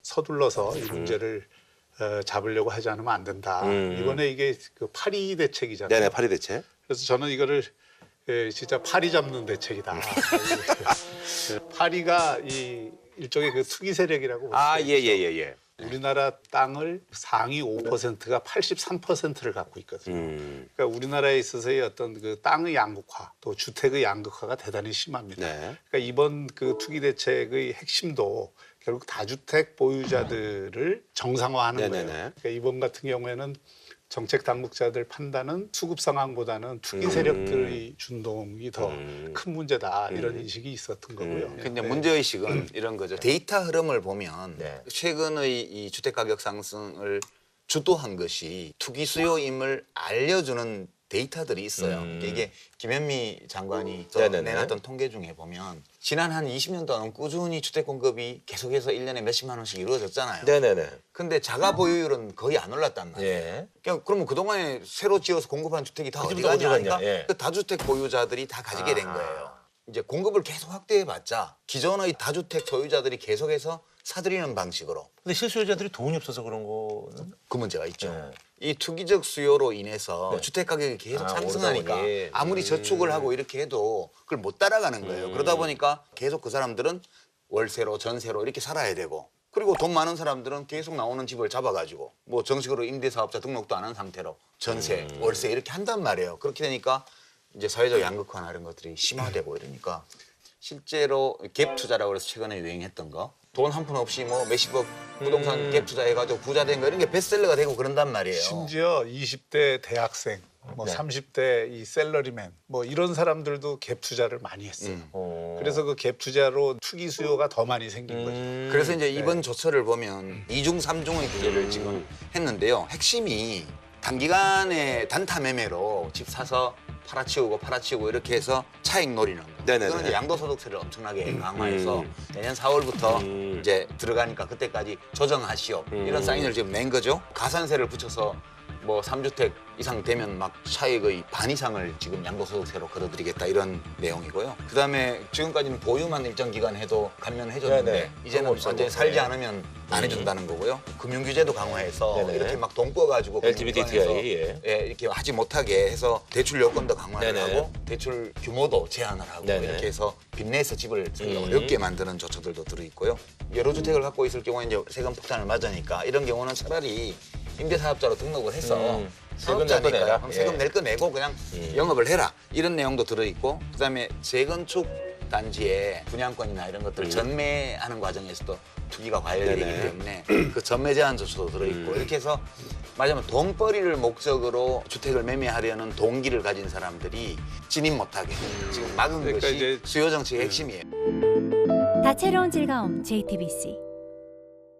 서둘러서 이 문제를 잡으려고 하지 않으면 안 된다. 이번에 이게 그 파리 대책이잖아요. 네네, 파리 대책. 그래서 저는 이거를 진짜 파리 잡는 대책이다. 파리가 이 일종의 그 투기 세력이라고 볼 아, 수 예, 있죠. 예, 예, 예. 우리나라 땅을 상위 5%가 83%를 갖고 있거든요. 그러니까 우리나라에 있어서의 어떤 그 땅의 양극화, 또 주택의 양극화가 대단히 심합니다. 네. 그러니까 이번 그 투기 대책의 핵심도 결국 다주택 보유자들을 정상화하는 네네네. 거예요. 그러니까 이번 같은 경우에는 정책 당국자들 판단은 수급 상황보다는 투기 세력들의 준동이 더 큰 문제다 이런 인식이 있었던 거고요. 근데 네. 문제의식은 이런 거죠. 데이터 흐름을 보면 네. 최근의 이 주택가격 상승을 주도한 것이 투기 수요임을 알려주는 데이터들이 있어요. 이게 김현미 장관이 네네네. 내놨던 통계 중에 보면 지난 한 20년 동안 꾸준히 주택 공급이 계속해서 1년에 몇십만 원씩 이루어졌잖아요. 네네네. 근데 자가 보유율은 거의 안 올랐단 말이에요. 예. 그러면 그동안에 새로 지어서 공급한 주택이 다 그 어디 집도 어디 갔냐 갔냐, 하니까 예. 그 다주택 보유자들이 다 가지게 된 거예요. 이제 공급을 계속 확대해봤자 기존의 다주택 소유자들이 계속해서 사들이는 방식으로 근데 실수요자들이 돈이 없어서 그런 거는? 그 문제가 있죠. 네. 이 투기적 수요로 인해서 주택 가격이 계속 아, 상승하니까 오르다 보니. 아무리 저축을 하고 이렇게 해도 그걸 못 따라가는 거예요. 그러다 보니까 계속 그 사람들은 월세로 전세로 이렇게 살아야 되고 그리고 돈 많은 사람들은 계속 나오는 집을 잡아가지고 뭐 정식으로 임대사업자 등록도 안 한 상태로 전세, 월세 이렇게 한단 말이에요. 그렇게 되니까 이제 사회적 양극화나 이런 것들이 심화되고 이러니까 실제로 갭 투자라고 해서 최근에 유행했던 거 돈 한 푼 없이 뭐 몇십억 부동산 갭 투자해가지고 부자 된 거 이런 게 베스트셀러가 되고 그런단 말이에요. 심지어 20대 대학생, 뭐 네. 30대 이 셀러리맨, 뭐 이런 사람들도 갭 투자를 많이 했어요. 그래서 그 갭 투자로 투기 수요가 더 많이 생긴 거죠. 그래서 이제 이번 조처를 보면 이중삼중의 규제를 지금 했는데요. 핵심이 단기간에 단타 매매로 집 사서 팔아치우고 이렇게 해서 차익 노리는 거. 네네네. 이거는 이제 양도소득세를 엄청나게 강화해서 내년 4월부터 이제 들어가니까 그때까지 조정하시오. 이런 사인을 지금 낸 거죠. 가산세를 붙여서 뭐 3주택 이상 되면 막 차익의 반 이상을 지금 양도소득세로 걸어드리겠다 이런 내용이고요. 그다음에 지금까지는 보유만 일정 기간 해도 감면해줬는데 네네. 이제는 그런 거 완전히 없어도. 살지 네. 않으면 안 해준다는 거고요. 금융규제도 강화해서 네네. 이렇게 막 돈 꿔가지고 LGBTI, 금융기관에서 예, 이렇게 하지 못하게 해서 대출 요건도 강화를 네네. 하고 대출 규모도 제한을 하고 네네. 이렇게 해서 빚내서 집을 살기 어렵게 만드는 조처들도 들어있고요. 여러 주택을 갖고 있을 경우에 이제 세금 폭탄을 맞으니까 이런 경우는 차라리 임대사업자로 등록을 해서 세금 낼 거 내라. 사업자니까 그럼 세금 예. 낼 거 내고 그냥 영업을 해라 이런 내용도 들어있고 그다음에 재건축 단지의 분양권이나 이런 것들을 전매하는 과정에서도 투기가 과열되기 네네. 때문에 그 전매 제한 조처도 들어있고 이렇게 해서 말하자면 돈벌이를 목적으로 주택을 매매하려는 동기를 가진 사람들이 진입 못하게 지금 막은 그러니까 것이 이제 수요 정책의 핵심이에요. 다채로운 즐거움 JTBC